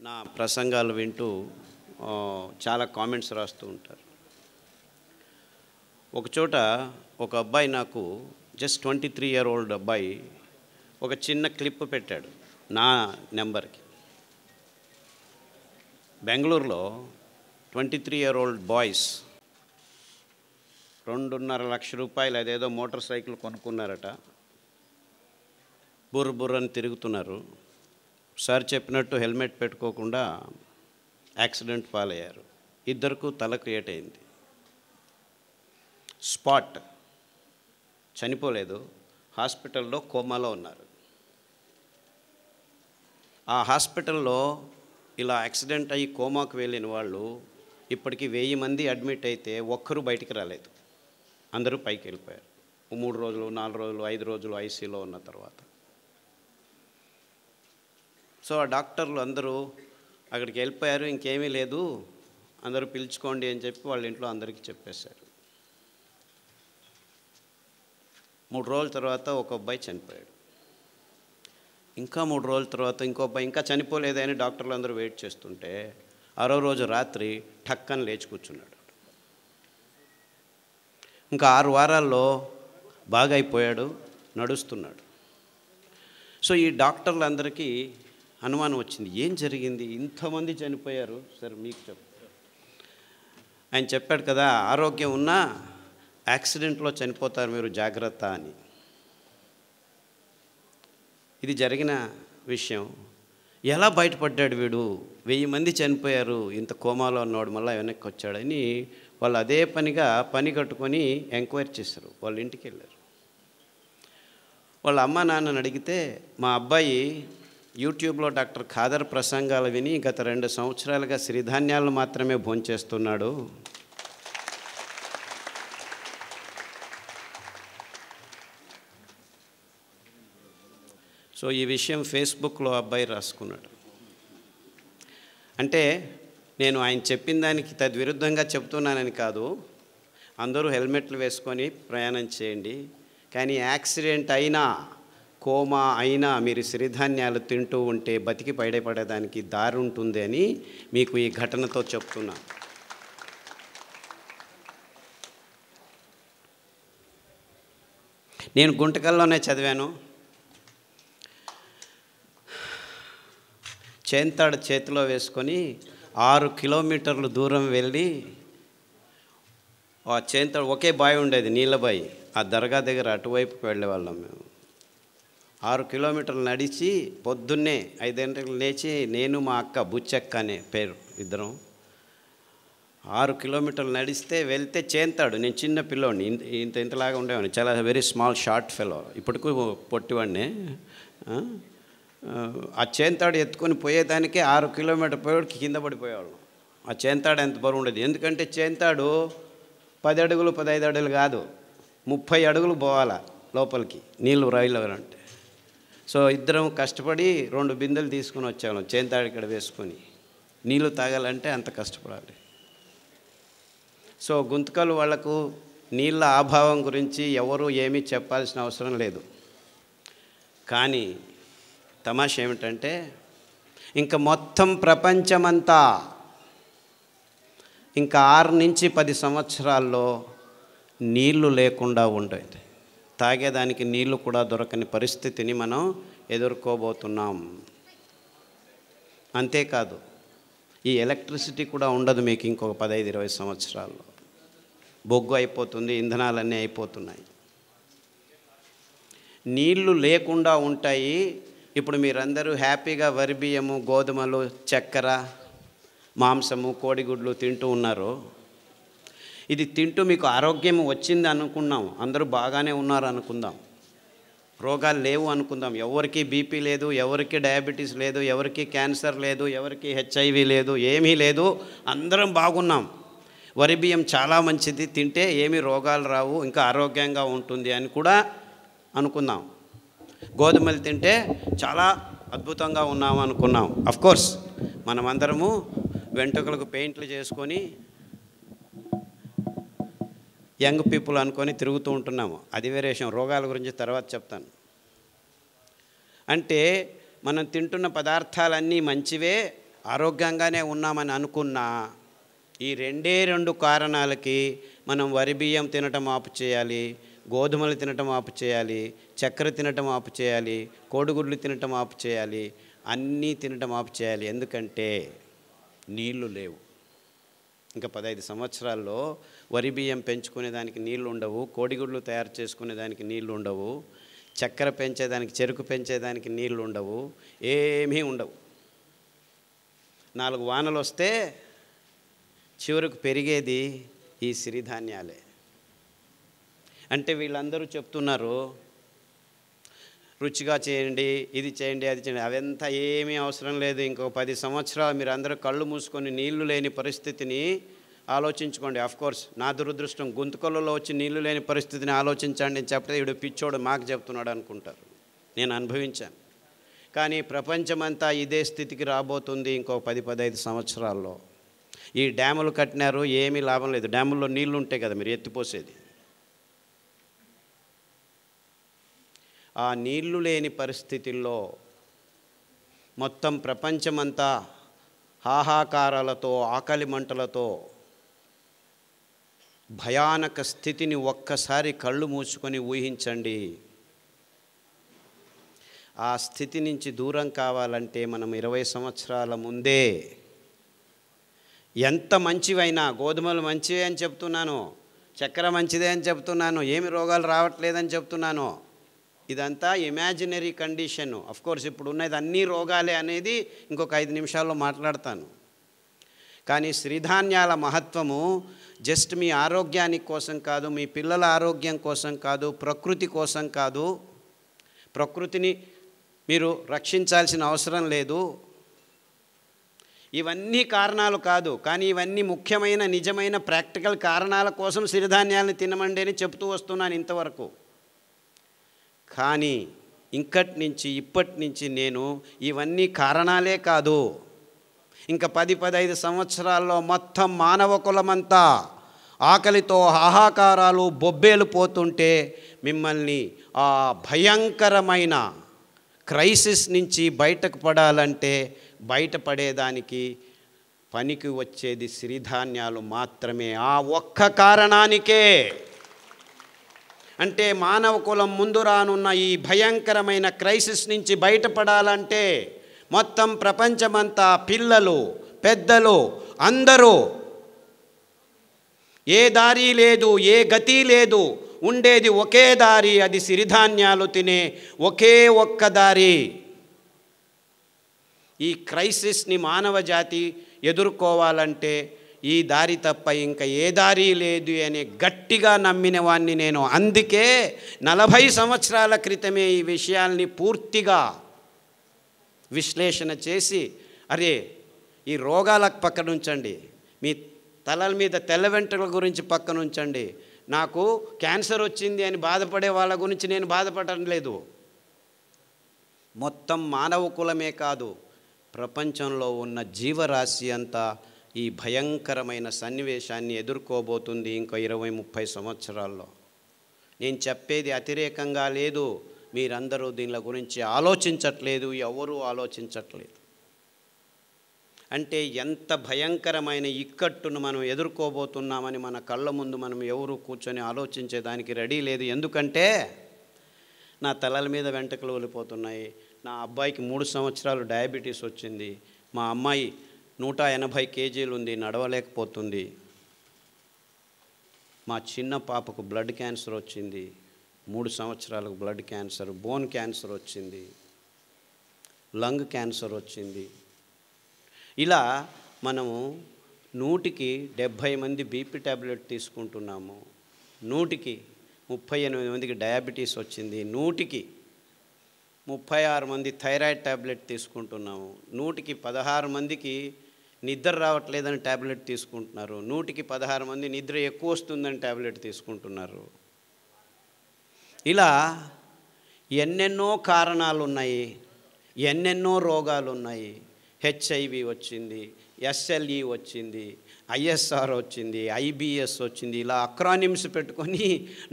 నా ప్రసంగాలు వింటూ చాలా కామెంట్స్ రాస్తూ ఉంటారు. ఒకచోట ఒక అబ్బాయి నాకు జస్ట్ 23 year old అబ్బాయి ఒక చిన్న క్లిప్ పెట్టాడు నా నెంబర్కి. బెంగళూరులో 23 year old బాయ్స్ 2.5 లక్షల రూపాయలు అదేదో మోటార్ సైకిల్ కొనుక్కున్నారట. బుర్రని తిరుగుతున్నారు. సార్ చెప్పినట్టు హెల్మెట్ పెట్టుకోకుండా యాక్సిడెంట్ పాలయ్యారు. ఇద్దరికి తల క్రియేట్ అయింది. స్పాట్, చనిపోలేదు, హాస్పిటల్లో కోమాలో ఉన్నారు. ఆ హాస్పిటల్లో ఇలా యాక్సిడెంట్ అయ్యి కోమాకు వెళ్ళిన వాళ్ళు ఇప్పటికీ 1000 మంది అడ్మిట్ అయితే ఒక్కరు బయటికి రాలేదు. అందరూ పైకి వెళ్ళిపోయారు. 3 రోజులు 4 రోజులు 5 రోజులు ఐసీలో ఉన్న తర్వాత. సో ఆ డాక్టర్లు అందరూ అక్కడికి వెళ్ళిపోయారు, ఇంకేమీ లేదు, అందరూ పిలుచుకోండి అని చెప్పి వాళ్ళ ఇంట్లో అందరికీ చెప్పేశారు. 3 రోజుల తర్వాత ఒక అబ్బాయి చనిపోయాడు. ఇంకా 3 రోజుల తర్వాత ఇంకో అబ్బాయి ఇంకా చనిపోలేదని డాక్టర్లు అందరూ వెయిట్ చేస్తుంటే 6వ రోజు రాత్రి ఠక్కని లేచి కూర్చున్నాడు. ఇంకా 6 వారాల్లో బాగా అయిపోయాడు, నడుస్తున్నాడు. సో ఈ డాక్టర్లందరికీ అనుమానం వచ్చింది, ఏం జరిగింది, ఇంతమంది చనిపోయారు సార్ మీకు చెప్పు. ఆయన చెప్పాడు కదా, ఆరోగ్యం ఉన్నా యాక్సిడెంట్లో చనిపోతారు మీరు, జాగ్రత్త అని. ఇది జరిగిన విషయం. ఎలా బయటపడ్డాడు వీడు, 1000 మంది చనిపోయారు, ఇంత కోమాలో ఉన్నవాడు మళ్ళీ వెనక్కి వచ్చాడని వాళ్ళు అదే పనిగా పని కట్టుకొని ఎంక్వైరీ చేశారు. వాళ్ళ ఇంటికి వెళ్ళారు. వాళ్ళ అమ్మ నాన్నని అడిగితే, మా అబ్బాయి యూట్యూబ్లో డాక్టర్ ఖాదర్ ప్రసంగాలు విని గత 2 సంవత్సరాలుగా సిరిధాన్యాలను మాత్రమే భోంచేస్తున్నాడు. సో ఈ విషయం ఫేస్బుక్లో అబ్బాయి రాసుకున్నాడు. అంటే నేను ఆయన చెప్పిన దానికి తద్విరుద్ధంగా చెప్తున్నానని కాదు, అందరూ హెల్మెట్లు వేసుకొని ప్రయాణం చేయండి, కానీ యాక్సిడెంట్ అయినా కోమా అయినా మీరు సిరిధాన్యాలు తింటూ ఉంటే బతికి బయటపడేదానికి దారి ఉంటుంది అని మీకు ఈ ఘటనతో చెప్తున్నా. నేను గుంటకల్లోనే చదివాను. చేంతాడు చేతిలో వేసుకొని 6 కిలోమీటర్లు దూరం వెళ్ళి, ఆ చేంతాడు ఒకే బావి ఉండేది, నీళ్ళ బావి, ఆ దర్గా దగ్గర అటువైపుకి వెళ్ళేవాళ్ళం మేము. 6 కిలోమీటర్లు నడిచి పొద్దున్నే 5 గంటలకు లేచి, నేను మా అక్క బుచ్చక్క అనే పేరు ఇద్దరం 6 కిలోమీటర్లు నడిస్తే వెళ్తే చేంతాడు. నేను చిన్న పిల్లోడిని, ఇంతలాగా ఉండేవాడిని, చాలా వెరీ స్మాల్ షార్ట్ ఫెలో, ఇప్పటికూ పొట్టివాడిని. ఆ చేంతాడు ఎత్తుకొని పోయేదానికే 6 కిలోమీటర్ పోయేవాడికి కింద పడిపోయేవాళ్ళం. ఆ చేంతాడు ఎంత బరువు ఉండేది, ఎందుకంటే చేంతాడు 10 అడుగులు 15 అడుగులు కాదు, 30 అడుగులు పోవాలా లోపలికి నీళ్ళు రాయిలవరంటే. సో ఇద్దరం కష్టపడి 2 బిందెలు తీసుకొని వచ్చేవాళ్ళం చేంతాడు ఇక్కడ వేసుకొని. నీళ్ళు తాగాలంటే అంత కష్టపడాలి. సో గుంతకలు వాళ్లకు నీళ్ళ అభావం గురించి ఎవరు ఏమీ చెప్పాల్సిన అవసరం లేదు. కానీ తమాషా ఏమిటంటే, ఇంకా మొత్తం ప్రపంచమంతా ఇంకా 6 నుంచి 10 సంవత్సరాల్లో నీళ్లు లేకుండా ఉండేది. తాగేదానికి నీళ్లు కూడా దొరకని పరిస్థితిని మనం ఎదుర్కోబోతున్నాం. అంతేకాదు, ఈ ఎలక్ట్రిసిటీ కూడా ఉండదు మీకు ఇంకొక 15-20 సంవత్సరాల్లో. బొగ్గు అయిపోతుంది, ఇంధనాలన్నీ అయిపోతున్నాయి, నీళ్లు లేకుండా ఉంటాయి. ఇప్పుడు మీరందరూ హ్యాపీగా వరి బియ్యము, గోధుమలు, చక్కెర, మాంసము, కోడిగుడ్లు తింటూ ఉన్నారు. ఇది తింటూ మీకు ఆరోగ్యం వచ్చింది అనుకున్నాం, అందరూ బాగానే ఉన్నారు అనుకుందాం, రోగాలు లేవు అనుకుందాం, ఎవరికి బీపీ లేదు, ఎవరికి డయాబెటీస్ లేదు, ఎవరికి క్యాన్సర్ లేదు, ఎవరికి హెచ్ఐవి లేదు, ఏమీ లేదు, అందరం బాగున్నాం. వరి బియ్యం చాలా మంచిది, తింటే ఏమీ రోగాలు రావు, ఇంకా ఆరోగ్యంగా ఉంటుంది అని కూడా అనుకుందాం. గోధుమలు తింటే చాలా అద్భుతంగా ఉన్నాము అనుకున్నాం. అఫ్కోర్స్ మనమందరము వెంట్రుకలకు పెయింట్లు చేసుకొని యంగ్ పీపుల్ అనుకొని తిరుగుతూ ఉంటున్నాము, అది వేరే విషయం, రోగాల గురించి తర్వాత చెప్తాను. అంటే మనం తింటున్న పదార్థాలన్నీ మంచివే, ఆరోగ్యంగానే ఉన్నామని అనుకున్నా ఈ రెండు కారణాలకి మనం వరి బియ్యం తినటం ఆపు చేయాలి, గోధుమలు తినటం ఆపు చేయాలి, చక్కెర తినటం ఆపు చేయాలి, కోడిగుడ్లు తినటం ఆపు చేయాలి, అన్నీ తినటం ఆపు చేయాలి. ఎందుకంటే నీళ్లు లేవు. ఇంకా 15 సంవత్సరాల్లో వరి బియ్యం పెంచుకునేదానికి నీళ్లు ఉండవు, కోడిగుడ్లు తయారు చేసుకునేదానికి నీళ్లు ఉండవు, చక్కెర పెంచేదానికి, చెరుకు పెంచేదానికి నీళ్లు ఉండవు, ఏమీ ఉండవు. 4 వానలు వస్తే చివరకు పెరిగేది ఈ సిరిధాన్యాలే. అంటే వీళ్ళందరూ చెప్తున్నారు రుచిగా చేయండి, ఇది చేయండి, అది చేయండి. అవంతా ఏమీ అవసరం లేదు. ఇంకో 10 సంవత్సరాలు మీరు అందరూ కళ్ళు మూసుకొని నీళ్లు లేని పరిస్థితిని ఆలోచించుకోండి. ఆఫ్కోర్స్ నా దురదృష్టం, గుంతకల్లో వచ్చి నీళ్లు లేని పరిస్థితిని ఆలోచించండి అని చెప్తే వీడు పిచ్చోడు మాకు చెప్తున్నాడు అనుకుంటారు. నేను అనుభవించాను. కానీ ప్రపంచమంతా ఇదే స్థితికి రాబోతుంది ఇంకో 10-15 సంవత్సరాల్లో. ఈ డ్యాములు కట్టినారు, ఏమీ లాభం లేదు. డ్యాముల్లో నీళ్లు ఉంటాయి కదా మీరు ఎత్తిపోసేది. ఆ నీళ్లు లేని పరిస్థితుల్లో మొత్తం ప్రపంచమంతా హాహాకారాలతో, ఆకలి మంటలతో భయానక స్థితిని ఒక్కసారి కళ్ళు మూసుకొని ఊహించండి. ఆ స్థితి నుంచి దూరం కావాలంటే మనం 20 సంవత్సరాల ముందే ఎంత మంచివైనా, గోధుమలు మంచివే అని చెప్తున్నాను, చక్కెర మంచిదే అని చెప్తున్నాను, ఏమి రోగాలు రావట్లేదని చెప్తున్నాను, ఇదంతా ఇమాజినరీ కండిషను. అఫ్కోర్స్ ఇప్పుడు ఉన్నది అన్ని రోగాలే అనేది ఇంకొక 5 నిమిషాల్లో మాట్లాడతాను. కానీ సిరిధాన్యాల మహత్వము జస్ట్ మీ ఆరోగ్యానికి కోసం కాదు, మీ పిల్లల ఆరోగ్యం కోసం కాదు, ప్రకృతి కోసం కాదు. ప్రకృతిని మీరు రక్షించాల్సిన అవసరం లేదు. ఇవన్నీ కారణాలు కాదు, కానీ ఇవన్నీ ముఖ్యమైన నిజమైన ప్రాక్టికల్ కారణాల కోసం సిరిధాన్యాలను తినమండి అని చెప్తూ వస్తున్నాను ఇంతవరకు. కానీ ఇప్పటి నుంచి నేను ఇవన్నీ కారణాలే కాదు, ఇంకా 10-15 సంవత్సరాల్లో మొత్తం మానవ కులమంతా ఆకలితో హాహాకారాలు బొబ్బేలు పోతుంటే మిమ్మల్ని ఆ భయంకరమైన క్రైసిస్ నుంచి బయటకు పడాలంటే బయటపడేదానికి పనికి వచ్చేది సిరిధాన్యాలు మాత్రమే. ఆ ఒక్క కారణానికే, అంటే మానవ కులం ముందు రానున్న ఈ భయంకరమైన క్రైసిస్ నుంచి బయటపడాలంటే మొత్తం ప్రపంచమంతా పిల్లలు, పెద్దలు అందరూ ఏ దారి లేదు, ఏ గతి లేదు, ఉండేది ఒకే దారి, అది సిరిధాన్యాలు తినే ఒకే ఒక్క దారి. ఈ క్రైసిస్ని మానవ జాతి ఎదుర్కోవాలంటే ఈ దారి తప్ప ఇంకా ఏ దారి లేదు అని గట్టిగా నమ్మిన వాడిని నేను. అందుకే 40 సంవత్సరాల క్రితమే ఈ విషయాల్ని పూర్తిగా విశ్లేషణ చేసి, అరే ఈ రోగాలకు పక్కన ఉంచండి, మీ తలల మీద తెల్ల వెంట్రుకల గురించి పక్కన ఉంచండి, నాకు క్యాన్సర్ వచ్చింది అని బాధపడే వాళ్ళ గురించి నేను బాధపడటం లేదు. మొత్తం మానవ కులమే కాదు, ప్రపంచంలో ఉన్న జీవరాశి అంతా ఈ భయంకరమైన సన్నివేశాన్ని ఎదుర్కోబోతుంది ఇంకో 20-30 సంవత్సరాల్లో. నేను చెప్పేది అతిరేకంగా లేదు, మీరందరూ దీనిల గురించి ఆలోచించట్లేదు, ఎవరూ ఆలోచించట్లేదు. అంటే ఎంత భయంకరమైన ఇక్కట్టును మనం ఎదుర్కోబోతున్నామని మన కళ్ళ ముందు మనం ఎవరు కూర్చొని ఆలోచించేదానికి రెడీ లేదు. ఎందుకంటే నా తలల మీద వెంట్రుకలు వెళ్ళిపోతున్నాయి, నా అబ్బాయికి 3 సంవత్సరాలు డయాబెటీస్ వచ్చింది, మా అమ్మాయి 180 కేజీలు ఉంది, నడవలేకపోతుంది, మా చిన్న పాపకు బ్లడ్ క్యాన్సర్ వచ్చింది, 3 సంవత్సరాలకు బ్లడ్ క్యాన్సర్, బోన్ క్యాన్సర్ వచ్చింది, లంగ్ క్యాన్సర్ వచ్చింది. ఇలా మనము 100కి 70 మంది బీపీ ట్యాబ్లెట్ తీసుకుంటున్నాము, 100కి 38 మందికి డయాబెటీస్ వచ్చింది, 100కి 36 మంది థైరాయిడ్ ట్యాబ్లెట్ తీసుకుంటున్నాము, 100కి 16 మందికి నిద్ర రావట్లేదని ట్యాబ్లెట్ తీసుకుంటున్నారు, 100కి 16 మంది నిద్ర ఎక్కువ వస్తుందని ట్యాబ్లెట్ తీసుకుంటున్నారు. ఇలా ఎన్నెన్నో కారణాలు ఉన్నాయి, ఎన్నెన్నో రోగాలు ఉన్నాయి. హెచ్ఐవి వచ్చింది, ఎస్ఎల్ఈ వచ్చింది, ఐఎస్ఆర్ వచ్చింది, ఐబిఎస్ వచ్చింది. ఇలా అక్రానిమ్స్ పెట్టుకొని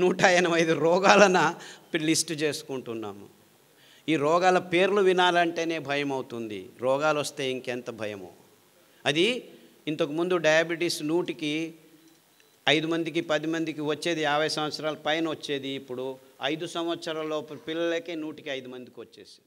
185 రోగాలను లిస్టు చేసుకుంటున్నాము. ఈ రోగాల పేర్లు వినాలంటేనే భయం అవుతుంది. రోగాలు వస్తే ఇంకెంత భయమో. అది ఇంతకుముందు డయాబెటీస్ 100కి 5 మందికి 10 మందికి వచ్చేది, 50 సంవత్సరాల పైన వచ్చేది. ఇప్పుడు 5 సంవత్సరాల లోపు పిల్లలకే 100కి 5 మందికి వచ్చేసి.